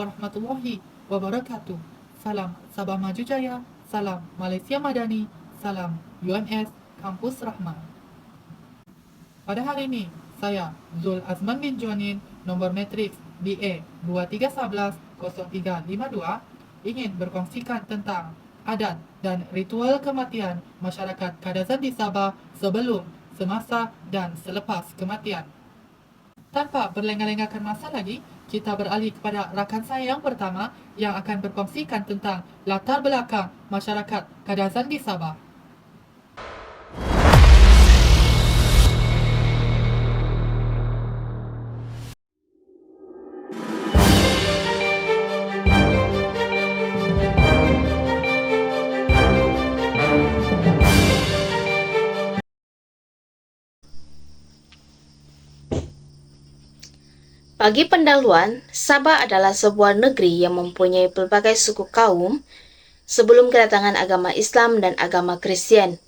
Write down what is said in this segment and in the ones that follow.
warahmatullahi wabarakatuh. Salam Sabah Maju Jaya, salam Malaysia Madani, salam UMS Kampus Rahmah. Pada hari ini, saya Zul Azman bin Jonin, nombor matriks BA 23110352, ingin berkongsikan tentang adat dan ritual kematian masyarakat Kadazan di Sabah sebelum, semasa dan selepas kematian. Tanpa berlengah-lengahkan masa lagi, kita beralih kepada rakan saya yang pertama yang akan berkongsikan tentang latar belakang masyarakat Kadazan di Sabah. Bagi pendahuluan, Sabah adalah sebuah negeri yang mempunyai pelbagai suku kaum sebelum kedatangan agama Islam dan agama Kristian.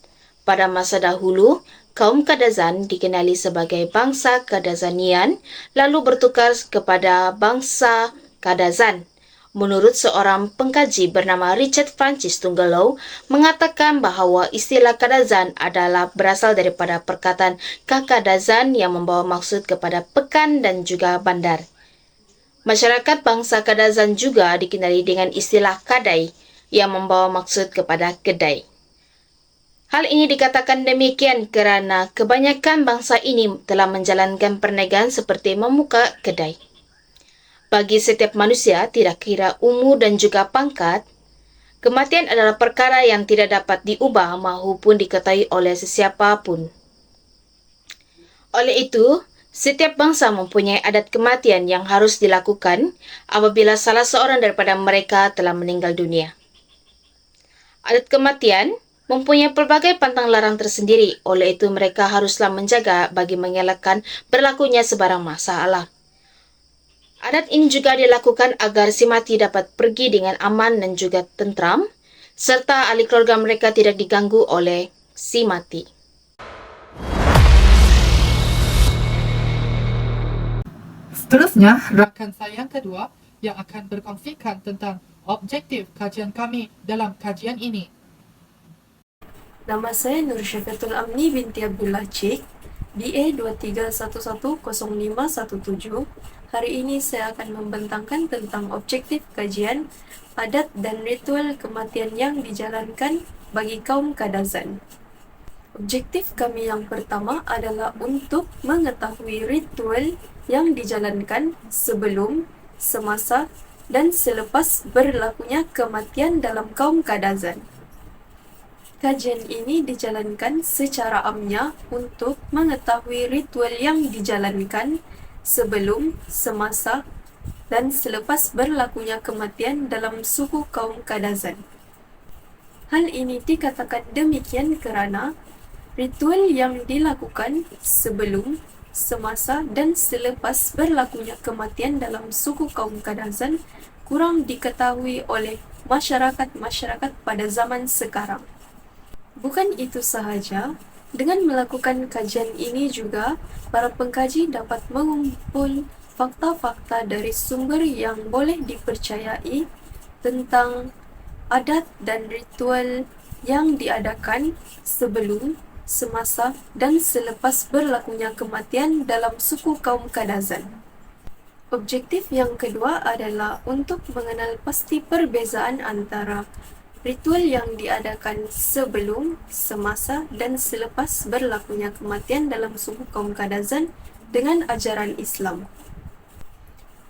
Pada masa dahulu, kaum Kadazan dikenali sebagai bangsa Kadazanian, lalu bertukar kepada bangsa Kadazan. Menurut seorang pengkaji bernama Richard Francis Tunggelau, mengatakan bahawa istilah Kadazan adalah berasal daripada perkataan Kakadazan yang membawa maksud kepada pekan dan juga bandar. Masyarakat bangsa Kadazan juga dikenali dengan istilah Kadai yang membawa maksud kepada kedai. Hal ini dikatakan demikian kerana kebanyakan bangsa ini telah menjalankan perniagaan seperti membuka kedai. Bagi setiap manusia, tidak kira umur dan juga pangkat, kematian adalah perkara yang tidak dapat diubah maupun diketahui oleh sesiapa pun. Oleh itu, setiap bangsa mempunyai adat kematian yang harus dilakukan apabila salah seorang daripada mereka telah meninggal dunia. Adat kematian mempunyai pelbagai pantang larang tersendiri, oleh itu mereka haruslah menjaga bagi mengelakkan berlakunya sebarang masalah. Adat ini juga dilakukan agar si mati dapat pergi dengan aman dan juga tentram, serta ahli keluarga mereka tidak diganggu oleh si mati. Seterusnya, rakan saya yang kedua yang akan berkongsikan tentang objektif kajian kami dalam kajian ini. Nama saya Nur Syafiatul Amni binti Abdullah Cik, BA 23110517. Hari ini saya akan membentangkan tentang objektif kajian adat dan ritual kematian yang dijalankan bagi kaum Kadazan. Objektif kami yang pertama adalah untuk mengetahui ritual yang dijalankan sebelum, semasa, dan selepas berlakunya kematian dalam kaum Kadazan. Kajian ini dijalankan secara amnya untuk mengetahui ritual yang dijalankan sebelum, semasa, dan selepas berlakunya kematian dalam suku kaum Kadazan. Hal ini dikatakan demikian kerana ritual yang dilakukan sebelum, semasa, dan selepas berlakunya kematian dalam suku kaum Kadazan kurang diketahui oleh masyarakat-masyarakat pada zaman sekarang. Bukan itu sahaja, dengan melakukan kajian ini juga, para pengkaji dapat mengumpul fakta-fakta dari sumber yang boleh dipercayai tentang adat dan ritual yang diadakan sebelum, semasa, dan selepas berlakunya kematian dalam suku kaum Kadazan. Objektif yang kedua adalah untuk mengenal pasti perbezaan antara ritual yang diadakan sebelum, semasa, dan selepas berlakunya kematian dalam suku kaum Kadazan dengan ajaran Islam.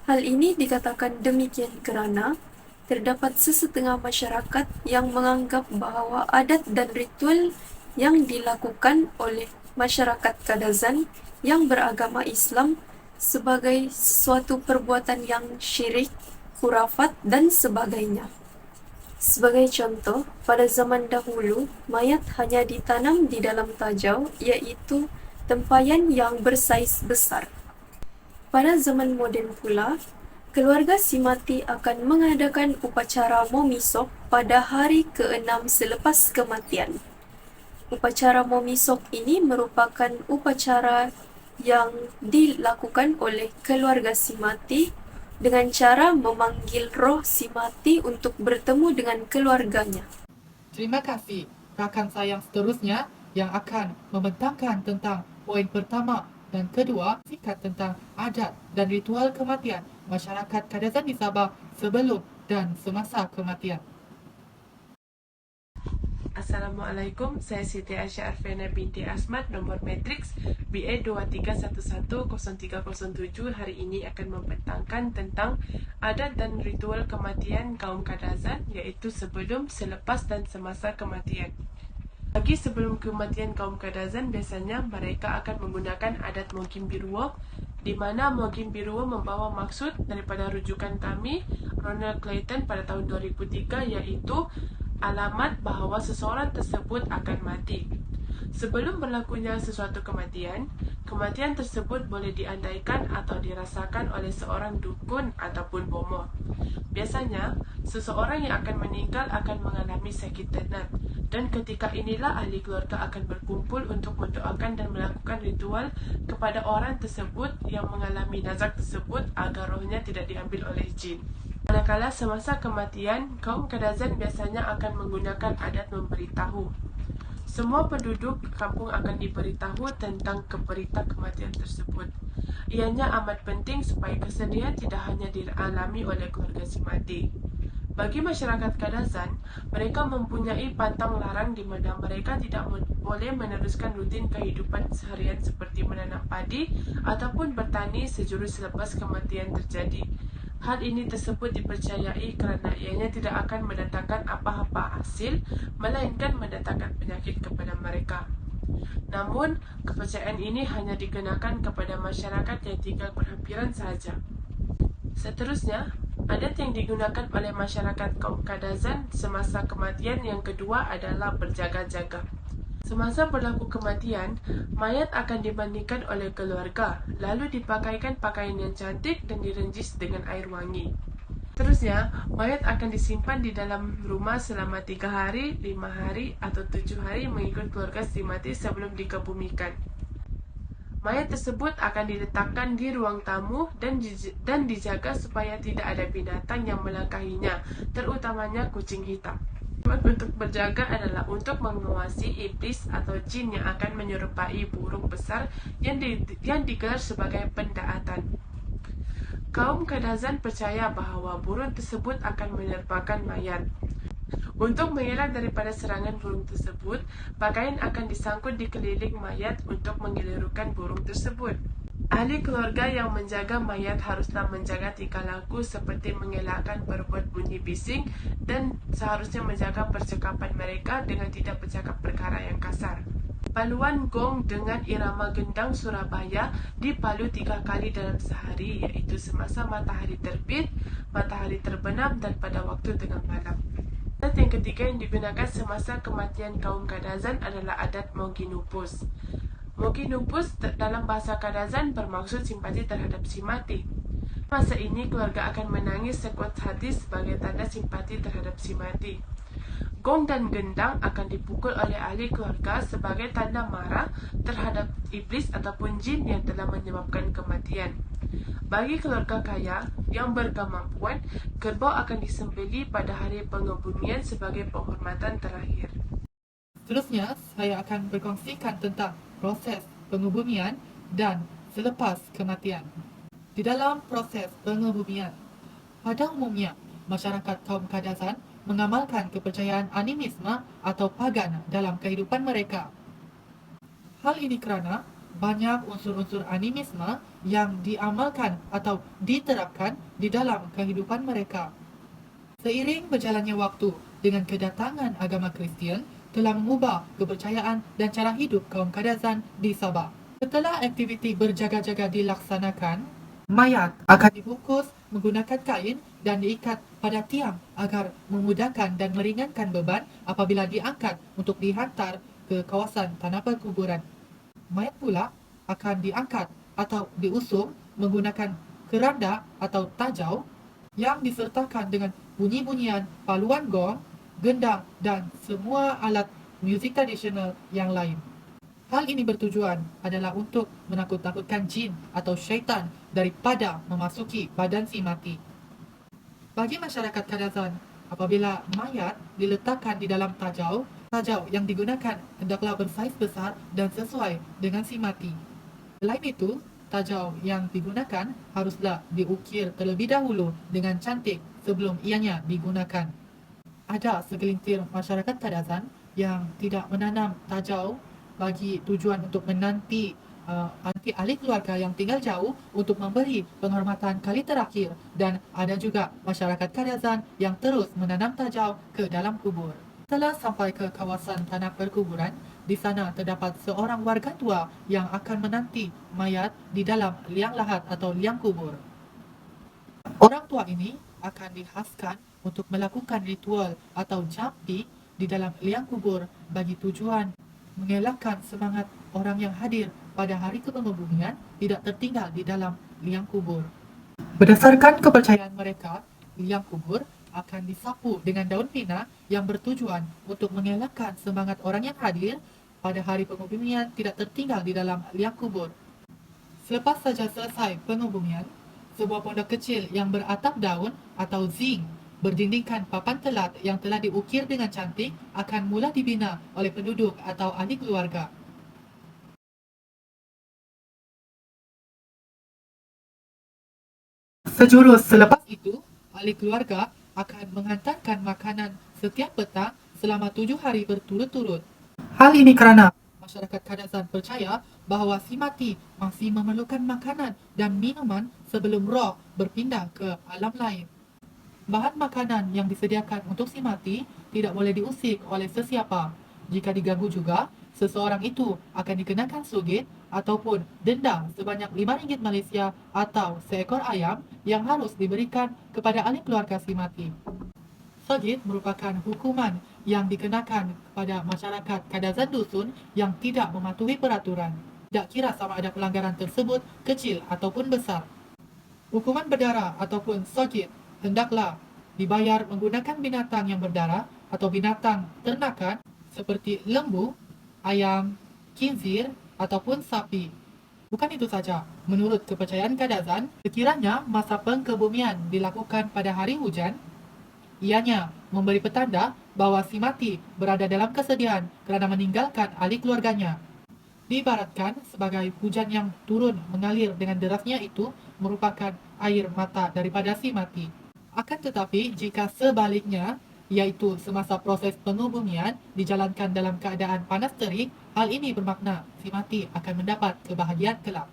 Hal ini dikatakan demikian kerana terdapat sesetengah masyarakat yang menganggap bahawa adat dan ritual yang dilakukan oleh masyarakat Kadazan yang beragama Islam sebagai suatu perbuatan yang syirik, khurafat, dan sebagainya. Sebagai contoh, pada zaman dahulu, mayat hanya ditanam di dalam tajau, iaitu tempayan yang bersaiz besar. Pada zaman moden pula, keluarga si mati akan mengadakan upacara momisok pada hari ke-6 selepas kematian. Upacara momisok ini merupakan upacara yang dilakukan oleh keluarga si mati dengan cara memanggil roh si mati untuk bertemu dengan keluarganya. Terima kasih rakan saya yang seterusnya yang akan membentangkan tentang poin pertama dan kedua, sikat tentang adat dan ritual kematian masyarakat Kadazan di Sabah sebelum dan semasa kematian. Assalamualaikum, saya Siti Aisyah Arfena binti Asmat, nomor matriks BA 23110307. Hari ini akan membentangkan tentang adat dan ritual kematian kaum Kadazan, iaitu sebelum, selepas dan semasa kematian. Bagi sebelum kematian kaum Kadazan, biasanya mereka akan menggunakan adat Mogim Biruwa, di mana Mogim Biruwa membawa maksud daripada rujukan kami, Ronald Clayton pada tahun 2003, iaitu alamat bahawa seseorang tersebut akan mati. Sebelum berlakunya sesuatu kematian, kematian tersebut boleh diandaikan atau dirasakan oleh seorang dukun ataupun bomoh. Biasanya, seseorang yang akan meninggal akan mengalami sakit tenat, dan ketika inilah ahli keluarga akan berkumpul untuk mendoakan dan melakukan ritual kepada orang tersebut yang mengalami nazak tersebut agar rohnya tidak diambil oleh jin. Manakala semasa kematian, kaum Kadazan biasanya akan menggunakan adat memberitahu. Semua penduduk kampung akan diberitahu tentang berita kematian tersebut. Ianya amat penting supaya kesedihan tidak hanya dialami oleh keluarga si mati. Bagi masyarakat Kadazan, mereka mempunyai pantang larang di mana mereka tidak boleh meneruskan rutin kehidupan seharian seperti menanam padi ataupun bertani sejurus selepas kematian terjadi. Hal ini tersebut dipercayai kerana ianya tidak akan mendatangkan apa-apa hasil, melainkan mendatangkan penyakit kepada mereka. Namun, kepercayaan ini hanya dikenakan kepada masyarakat yang tinggal berhampiran sahaja. Seterusnya, adat yang digunakan oleh masyarakat kaum Kadazan semasa kematian yang kedua adalah berjaga-jaga. Semasa berlaku kematian, mayat akan dimandikan oleh keluarga, lalu dipakaikan pakaian yang cantik dan direnjis dengan air wangi. Seterusnya, mayat akan disimpan di dalam rumah selama 3 hari, 5 hari, atau 7 hari mengikut keluarga si mati sebelum dikebumikan. Mayat tersebut akan diletakkan di ruang tamu dan dijaga supaya tidak ada binatang yang melangkahinya, terutamanya kucing hitam. Untuk berjaga adalah untuk mengawasi iblis atau jin yang akan menyerupai burung besar yang digelar sebagai pendaatan. Kaum Kadazan percaya bahawa burung tersebut akan menerbangkan mayat. Untuk mengelak daripada serangan burung tersebut, pakaian akan disangkut di keliling mayat untuk menggelirukan burung tersebut. Ahli keluarga yang menjaga mayat haruslah menjaga tingkah laku seperti mengelakkan berbuat bunyi bising dan seharusnya menjaga percakapan mereka dengan tidak bercakap perkara yang kasar. Paluan gong dengan irama gendang Surabaya dipalu 3 kali dalam sehari, iaitu semasa matahari terbit, matahari terbenam dan pada waktu tengah malam. Adat yang ketiga yang digunakan semasa kematian kaum Kadazan adalah adat Moginupus. Moginupus dalam bahasa Kadazan bermaksud simpati terhadap si mati. Masa ini keluarga akan menangis sekuat hati sebagai tanda simpati terhadap si mati. Gong dan gendang akan dipukul oleh ahli keluarga sebagai tanda marah terhadap iblis ataupun jin yang telah menyebabkan kematian. Bagi keluarga kaya yang berkemampuan, kerbau akan disembelih pada hari pengebumian sebagai penghormatan terakhir. Seterusnya, saya akan berkongsikan tentang proses pengebumian dan selepas kematian. Di dalam proses pengebumian, pada umumnya, masyarakat kaum Kadazan mengamalkan kepercayaan animisme atau pagan dalam kehidupan mereka. Hal ini kerana banyak unsur-unsur animisme yang diamalkan atau diterapkan di dalam kehidupan mereka. Seiring berjalannya waktu dengan kedatangan agama Kristian telah mengubah kepercayaan dan cara hidup kaum Kadazan di Sabah. Setelah aktiviti berjaga-jaga dilaksanakan, mayat akan dibungkus menggunakan kain dan diikat pada tiang agar memudahkan dan meringankan beban apabila diangkat untuk dihantar ke kawasan tanah perkuburan. Mayat pula akan diangkat atau diusung menggunakan keranda atau tajau yang disertakan dengan bunyi-bunyian paluan gong, gendang dan semua alat muzik tradisional yang lain. Hal ini bertujuan adalah untuk menakut-nakutkan jin atau syaitan daripada memasuki badan si mati. Bagi masyarakat Kadazan, apabila mayat diletakkan di dalam tajau yang digunakan hendaklah bersaiz besar dan sesuai dengan si mati. Selain itu, tajau yang digunakan haruslah diukir terlebih dahulu dengan cantik sebelum ianya digunakan. Ada segelintir masyarakat Kadazan yang tidak menanam tajau bagi tujuan untuk menanti anti ahli keluarga yang tinggal jauh untuk memberi penghormatan kali terakhir, dan ada juga masyarakat Kadazan yang terus menanam tajau ke dalam kubur. Setelah sampai ke kawasan tanah perkuburan, di sana terdapat seorang warga tua yang akan menanti mayat di dalam liang lahat atau liang kubur. Orang tua ini akan dihaskan untuk melakukan ritual atau jampi di dalam liang kubur bagi tujuan mengelakkan semangat orang yang hadir pada hari kepenguburan tidak tertinggal di dalam liang kubur. Berdasarkan kepercayaan mereka, liang kubur akan disapu dengan daun pina yang bertujuan untuk mengelakkan semangat orang yang hadir pada hari penguburan tidak tertinggal di dalam liang kubur. Selepas saja selesai penguburan, sebuah pondok kecil yang beratap daun atau zinc berdindingkan papan telat yang telah diukir dengan cantik akan mula dibina oleh penduduk atau ahli keluarga. Sejurus selepas itu, ahli keluarga akan menghantarkan makanan setiap petang selama 7 hari berturut-turut. Hal ini kerana masyarakat Kadazan percaya bahawa si mati masih memerlukan makanan dan minuman sebelum roh berpindah ke alam lain. Bahan makanan yang disediakan untuk si mati tidak boleh diusik oleh sesiapa. Jika diganggu juga, seseorang itu akan dikenakan sugih ataupun denda sebanyak RM5 Malaysia atau seekor ayam yang harus diberikan kepada ahli keluarga si mati. Sugih merupakan hukuman yang dikenakan kepada masyarakat Kadazan dusun yang tidak mematuhi peraturan. Tidak kira sama ada pelanggaran tersebut kecil ataupun besar. Hukuman berdarah ataupun sugih hendaklah dibayar menggunakan binatang yang berdarah atau binatang ternakan seperti lembu, ayam, khinzir ataupun sapi. Bukan itu saja, menurut kepercayaan Kadazan, sekiranya masa pengkebumian dilakukan pada hari hujan, ianya memberi petanda bahawa si mati berada dalam kesedihan kerana meninggalkan ahli keluarganya. Diibaratkan sebagai hujan yang turun mengalir dengan derasnya itu merupakan air mata daripada si mati. Akan tetapi, jika sebaliknya, iaitu semasa proses pengubumian dijalankan dalam keadaan panas terik, hal ini bermakna si mati akan mendapat kebahagiaan kelak.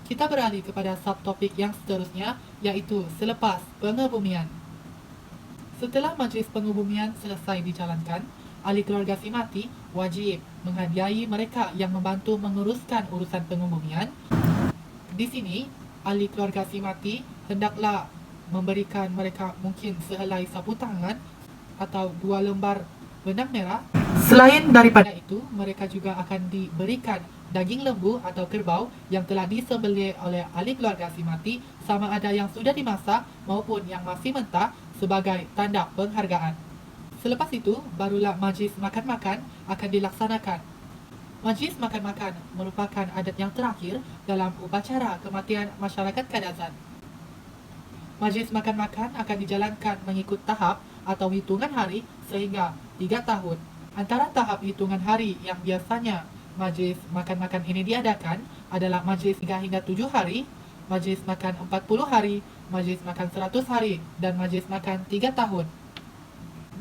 Kita beralih kepada subtopik yang seterusnya, iaitu selepas pengubumian. Setelah majlis pengubumian selesai dijalankan, ahli keluarga si mati wajib menghadiahi mereka yang membantu menguruskan urusan pengubumian. Di sini, ahli keluarga si mati hendaklah memberikan mereka mungkin sehelai sapu tangan atau 2 lembar benang merah. Selain daripada itu, mereka juga akan diberikan daging lembu atau kerbau yang telah disembelih oleh ahli keluarga si mati, sama ada yang sudah dimasak maupun yang masih mentah, sebagai tanda penghargaan. Selepas itu, barulah majlis makan-makan akan dilaksanakan. Majlis makan-makan merupakan adat yang terakhir dalam upacara kematian masyarakat Kadazan. Majlis makan-makan akan dijalankan mengikut tahap atau hitungan hari sehingga 3 tahun. Antara tahap hitungan hari yang biasanya majlis makan-makan ini diadakan adalah majlis 3 hingga 7 hari, majlis makan 40 hari, majlis makan 100 hari, dan majlis makan 3 tahun.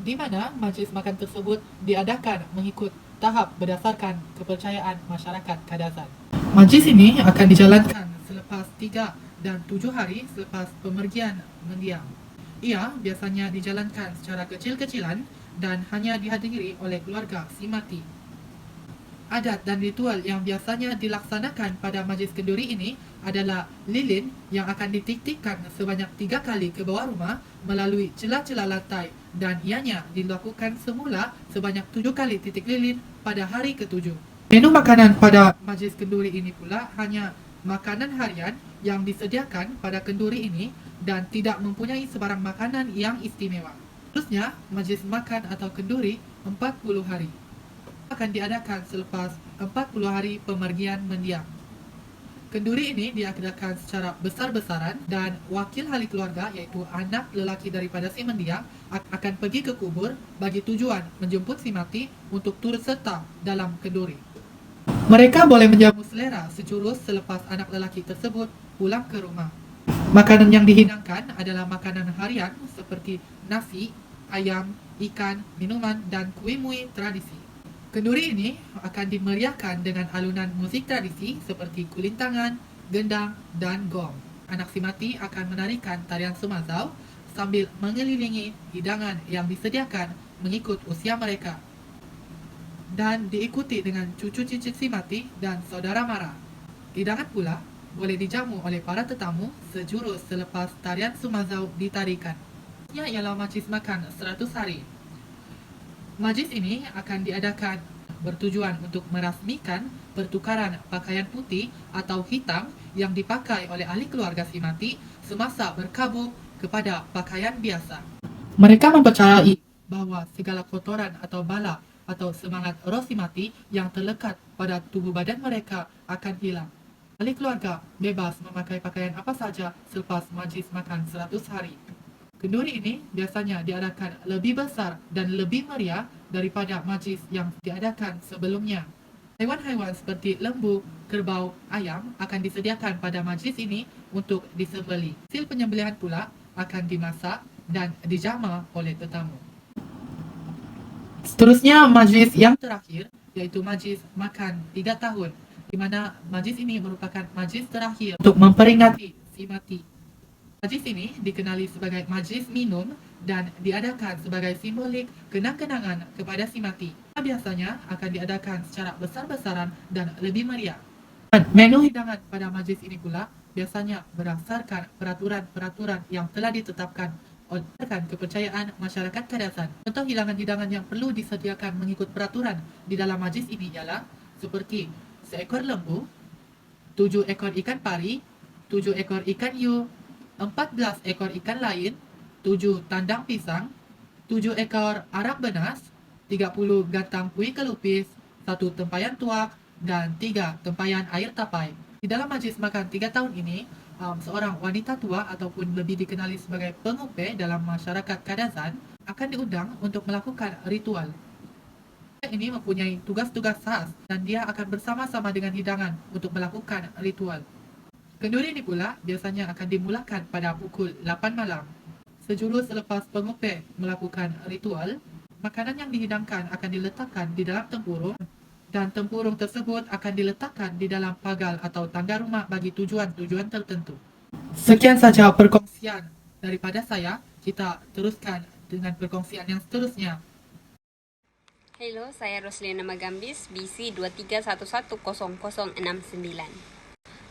Di mana majlis makan tersebut diadakan mengikut tahap berdasarkan kepercayaan masyarakat Kadazan. Majlis ini akan dijalankan selepas 3 dan 7 hari selepas pemergian mendiang. Ia biasanya dijalankan secara kecil-kecilan dan hanya dihadiri oleh keluarga si mati. Adat dan ritual yang biasanya dilaksanakan pada majlis kenduri ini adalah lilin yang akan ditik-tikkan sebanyak 3 kali ke bawah rumah melalui celah-celah lantai, dan ianya dilakukan semula sebanyak 7 kali titik lilin pada hari ke-7. Menu makanan pada majlis kenduri ini pula hanya makanan harian yang disediakan pada kenduri ini dan tidak mempunyai sebarang makanan yang istimewa. Terusnya, majlis makan atau kenduri 40 hari akan diadakan selepas 40 hari pemergian mendiang. Kenduri ini diadakan secara besar-besaran dan wakil ahli keluarga iaitu anak lelaki daripada si mendiang akan pergi ke kubur bagi tujuan menjemput si mati untuk turut serta dalam kenduri. Mereka boleh menjamu selera sejurus selepas anak lelaki tersebut pulang ke rumah. Makanan yang dihidangkan adalah makanan harian seperti nasi, ayam, ikan, minuman, dan kuih-muih tradisi. Kenduri ini akan dimeriahkan dengan alunan musik tradisi seperti kulintangan, gendang, dan gong. Anak si mati akan menarikan tarian sumazau sambil mengelilingi hidangan yang disediakan mengikut usia mereka. Dan diikuti dengan cucu cicit si mati dan saudara mara. Hidangan pula boleh dijamu oleh para tetamu sejurus selepas tarian sumazau ditarikan. Ia ialah majlis makan 100 hari. Majlis ini akan diadakan bertujuan untuk merasmikan pertukaran pakaian putih atau hitam yang dipakai oleh ahli keluarga si mati semasa berkabung kepada pakaian biasa. Mereka mempercayai bahawa segala kotoran atau bala atau semangat roh si mati yang terlekat pada tubuh badan mereka akan hilang. Ahli keluarga bebas memakai pakaian apa saja selepas majlis makan 100 hari. Kenduri ini biasanya diadakan lebih besar dan lebih meriah daripada majlis yang diadakan sebelumnya. Haiwan-haiwan seperti lembu, kerbau, ayam akan disediakan pada majlis ini untuk disembelih. Hasil penyembelihan pula akan dimasak dan dijama oleh tetamu. Seterusnya majlis yang terakhir iaitu majlis makan 3 tahun, di mana majlis ini merupakan majlis terakhir untuk memperingati si mati. Majlis ini dikenali sebagai majlis minum dan diadakan sebagai simbolik kenang-kenangan kepada si mati. Biasanya akan diadakan secara besar-besaran dan lebih meriah. Menu hidangan pada majlis ini pula biasanya berdasarkan peraturan-peraturan yang telah ditetapkan oleh kepercayaan masyarakat Kadazan. Contoh hidangan-hidangan yang perlu disediakan mengikut peraturan di dalam majlis ini ialah seperti seekor lembu, 7 ekor ikan pari, 7 ekor ikan hiu, 14 ekor ikan lain, 7 tandang pisang, 7 ekor arang benas, 30 gantang kuih kelupis, 1 tempayan tuak, dan 3 tempayan air tapai. Di dalam majlis makan 3 tahun ini, seorang wanita tua ataupun lebih dikenali sebagai pengupe dalam masyarakat Kadazan akan diundang untuk melakukan ritual. Ini mempunyai tugas-tugas khas dan dia akan bersama-sama dengan hidangan untuk melakukan ritual. Kenduri ini pula biasanya akan dimulakan pada pukul 8 malam. Sejurus selepas pengupe melakukan ritual, makanan yang dihidangkan akan diletakkan di dalam tempurung dan tempurung tersebut akan diletakkan di dalam pagal atau tangga rumah bagi tujuan-tujuan tertentu. Sekian saja perkongsian daripada saya. Kita teruskan dengan perkongsian yang seterusnya. Hello, saya Roslina Magambis, BC 23110069.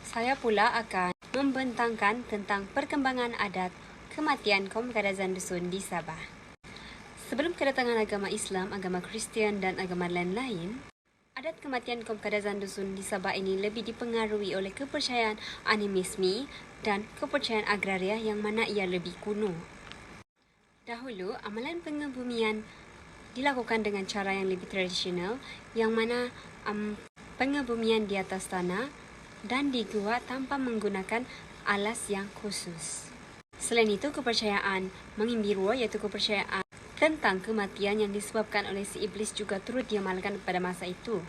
Saya pula akan membentangkan tentang perkembangan adat kematian kaum Kadazan Dusun di Sabah. Sebelum kedatangan agama Islam, agama Kristian dan agama lain-lain, adat kematian kaum Kadazan Dusun di Sabah ini lebih dipengaruhi oleh kepercayaan animisme dan kepercayaan agraria yang mana ia lebih kuno. Dahulu, amalan pengebumian dilakukan dengan cara yang lebih tradisional, yang mana pengebumian di atas tanah dan di gua tanpa menggunakan alas yang khusus. Selain itu, kepercayaan mengimbirwa iaitu kepercayaan tentang kematian yang disebabkan oleh si iblis juga turut diamalkan pada masa itu.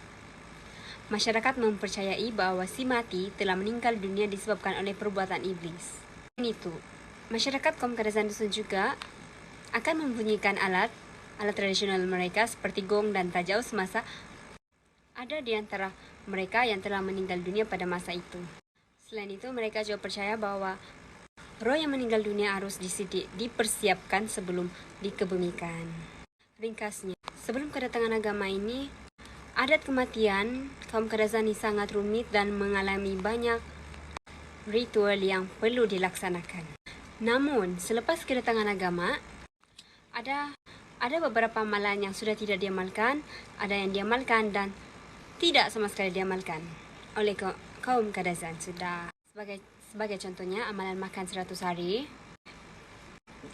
Masyarakat mempercayai bahawa si mati telah meninggal dunia disebabkan oleh perbuatan iblis. Selain itu, masyarakat kaum Kadazan Dusun juga akan membunyikan alat tradisional mereka seperti gong dan tajau semasa ada di antara mereka yang telah meninggal dunia pada masa itu. Selain itu, mereka juga percaya bahwa roh yang meninggal dunia harus dipersiapkan sebelum dikebumikan. Ringkasnya, sebelum kedatangan agama ini, adat kematian kaum Kadazan ini sangat rumit dan mengalami banyak ritual yang perlu dilaksanakan. Namun, selepas kedatangan agama, ada beberapa amalan yang sudah tidak diamalkan, ada yang diamalkan dan tidak sama sekali diamalkan oleh kaum Kadazan. Sudah sebagai contohnya amalan makan 100 hari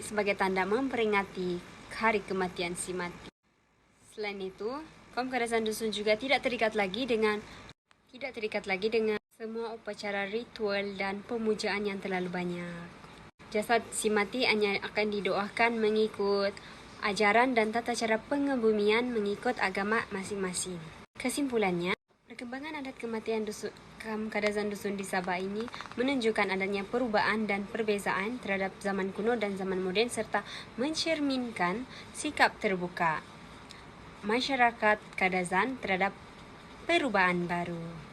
sebagai tanda memperingati hari kematian si mati. Selain itu, kaum Kadazan Dusun juga tidak terikat lagi dengan Semua upacara ritual dan pemujaan yang terlalu banyak. Jasad si mati hanya akan didoakan mengikut ajaran dan tata cara pengebumian mengikut agama masing-masing. Kesimpulannya, perkembangan adat kematian kaum Kadazan Dusun di Sabah ini menunjukkan adanya perubahan dan perbezaan terhadap zaman kuno dan zaman moden serta mencerminkan sikap terbuka masyarakat Kadazan terhadap perubahan baru.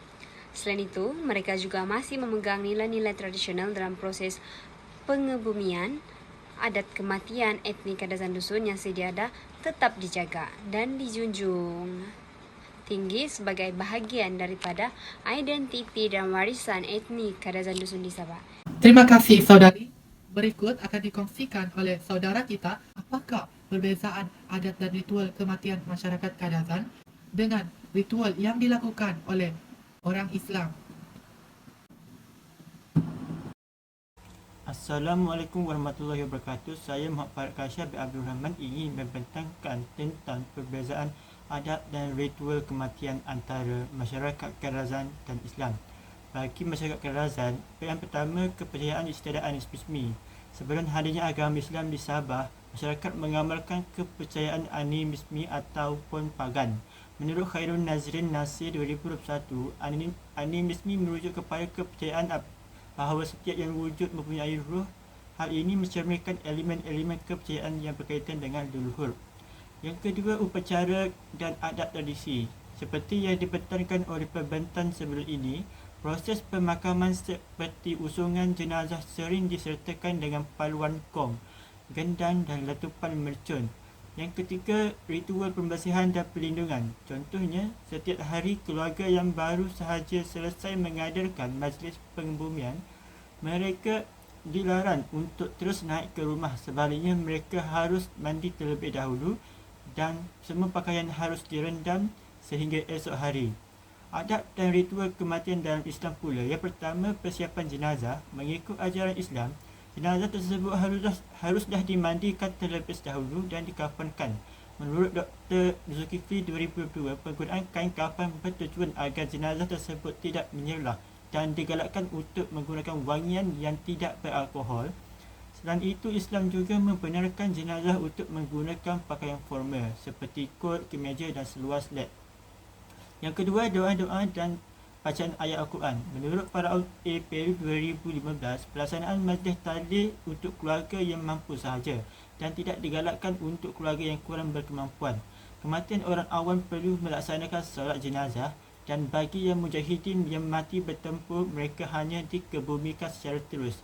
Selain itu, mereka juga masih memegang nilai-nilai tradisional dalam proses pengebumian. Adat kematian etnik Kadazan Dusun yang sedia ada tetap dijaga dan dijunjung tinggi sebagai bahagian daripada identiti dan warisan etnik Kadazan Dusun di Sabah. Terima kasih saudari. Berikut akan dikongsikan oleh saudara kita apakah perbezaan adat dan ritual kematian masyarakat Kadazan dengan ritual yang dilakukan oleh orang Islam. Assalamualaikum warahmatullahi wabarakatuh. Saya Muhammad Farad Kasyaf bin Abdul Rahman ingin membentangkan tentang perbezaan adat dan ritual kematian antara masyarakat Kadazan dan Islam. Bagi masyarakat Kadazan, yang pertama, kepercayaan istiadaan animisme. Sebelum hadirnya agama Islam di Sabah, masyarakat mengamalkan kepercayaan animisme ataupun pagan. Menurut Khairul Nazrin Nasir 2021, animisme merujuk kepada kepercayaan bahawa setiap yang wujud mempunyai ruh. Hal ini mencerminkan elemen-elemen kepercayaan yang berkaitan dengan leluhur. Yang kedua, upacara dan adat tradisi. Seperti yang dibentangkan oleh pembentan sebelum ini, proses pemakaman seperti usungan jenazah sering disertakan dengan paluan kong, gendang dan letupan mercun. Yang ketiga, ritual pembersihan dan perlindungan. Contohnya, setiap hari keluarga yang baru sahaja selesai mengadakan majlis pengebumian, mereka dilarang untuk terus naik ke rumah. Sebaliknya, mereka harus mandi terlebih dahulu dan semua pakaian harus direndam sehingga esok hari. Adat dan ritual kematian dalam Islam pula. Yang pertama, persiapan jenazah. Mengikut ajaran Islam, jenazah tersebut haruslah dimandikan terlebih dahulu dan dikafankan. Menurut Dr. Zulkifli 2002, penggunaan kain kafan bertujuan agar jenazah tersebut tidak menyerlah dan digalakkan untuk menggunakan wangian yang tidak beralkohol. Selain itu, Islam juga membenarkan jenazah untuk menggunakan pakaian formal seperti kot, kemeja dan seluar slek. Yang kedua, doa-doa dan bacaan ayat Al-Quran. Menurut para April 2015, pelaksanaan majlis tahlil untuk keluarga yang mampu sahaja dan tidak digalakkan untuk keluarga yang kurang berkemampuan. Kematian orang awam perlu melaksanakan solat jenazah, dan bagi yang mujahidin yang mati bertempur, mereka hanya dikebumikan secara terus.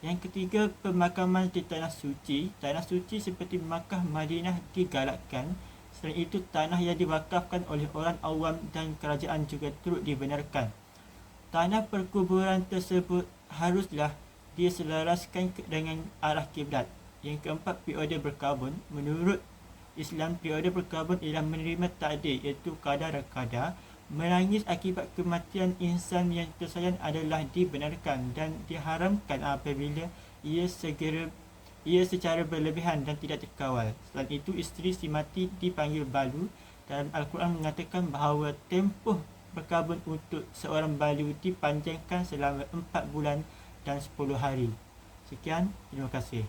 Yang ketiga, pemakaman di tanah suci. Tanah suci seperti Makkah, Madinah digalakkan. Selain itu, tanah yang diwakafkan oleh orang awam dan kerajaan juga turut dibenarkan. Tanah perkuburan tersebut haruslah diselaraskan dengan arah kiblat. Yang keempat, periode berkabun. Menurut Islam, periode berkabun ialah menerima takdir, iaitu qadar dan qadar. Menangis akibat kematian insan yang tersayang adalah dibenarkan dan diharamkan apabila ia secara berlebihan dan tidak terkawal. Selain itu, isteri si mati dipanggil balu. Dalam Al-Quran mengatakan bahawa tempoh berkabun untuk seorang balu dipanjangkan selama 4 bulan dan 10 hari. Sekian, terima kasih.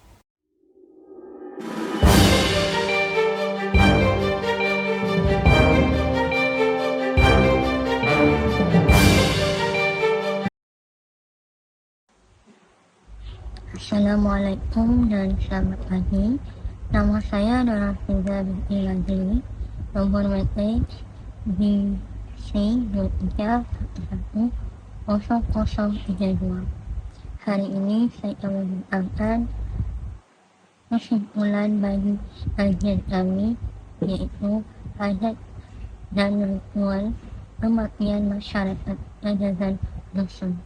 Assalamualaikum dan selamat pagi. Nama saya adalah Fiza binti Razli, nombor matrik BC23110032. Hari ini saya akan membentangkan kesimpulan bagi kajian kami, iaitu adat dan ritual kematian masyarakat Kadazan Dusun.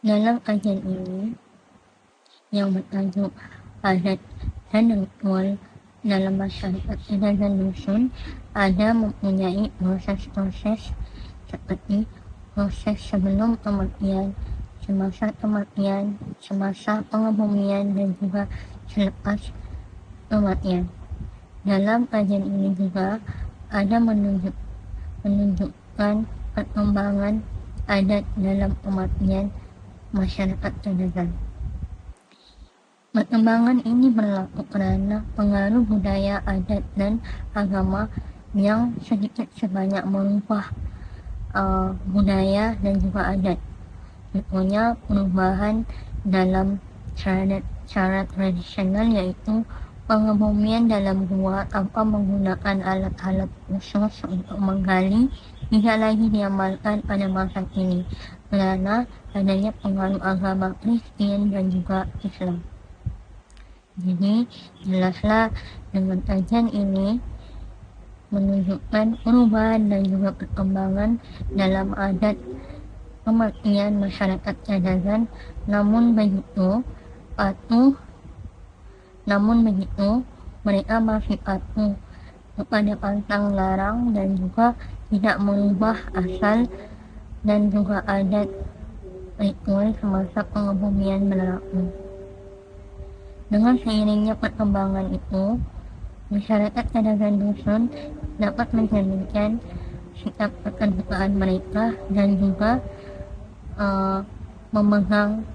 Dalam kajian ini yang bertajuk adat dan ritual dalam masyarakat Kadazan Dusun, ada mempunyai proses-proses seperti proses sebelum kematian, semasa kematian, semasa pengebumian dan juga selepas kematian. Dalam kajian ini juga ada menunjukkan perkembangan adat dalam kematian masyarakat Kadazan. Perkembangan ini berlaku kerana pengaruh budaya, adat dan agama yang sedikit sebanyak merubah budaya dan juga adat. Contohnya perubahan dalam cara tradisional iaitu pengebumian dalam gua tanpa menggunakan alat-alat khusus untuk menggali tidak lagi diamalkan pada masa kini kerana adanya pengaruh agama Kristian dan juga Islam. Jadi jelaslah dengan kajian ini menunjukkan perubahan dan juga perkembangan dalam adat kematian masyarakat Kadazan. Namun begitu mereka masih patuh kepada pantang larang dan juga tidak mengubah asal dan juga adat ritual semasa pengebumian berlaku. Dengan seiringnya perkembangan itu, masyarakat Kadazan dusun dapat mencerminkan sikap keterbukaan mereka dan juga memegang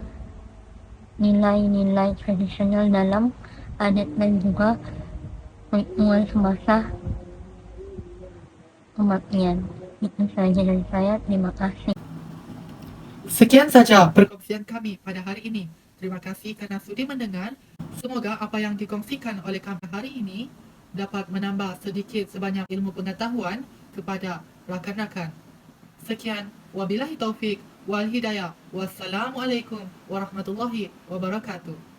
nilai-nilai tradisional dalam adat dan juga ritual semasa kematian. Itu sahaja dari saya. Terima kasih. Sekian saja perkongsian kami pada hari ini. Terima kasih kerana sudi mendengar. Semoga apa yang dikongsikan oleh kami hari ini dapat menambah sedikit sebanyak ilmu pengetahuan kepada rakan-rakan. Sekian, wabillahi taufik wal hidayah. Wassalamualaikum warahmatullahi wabarakatuh.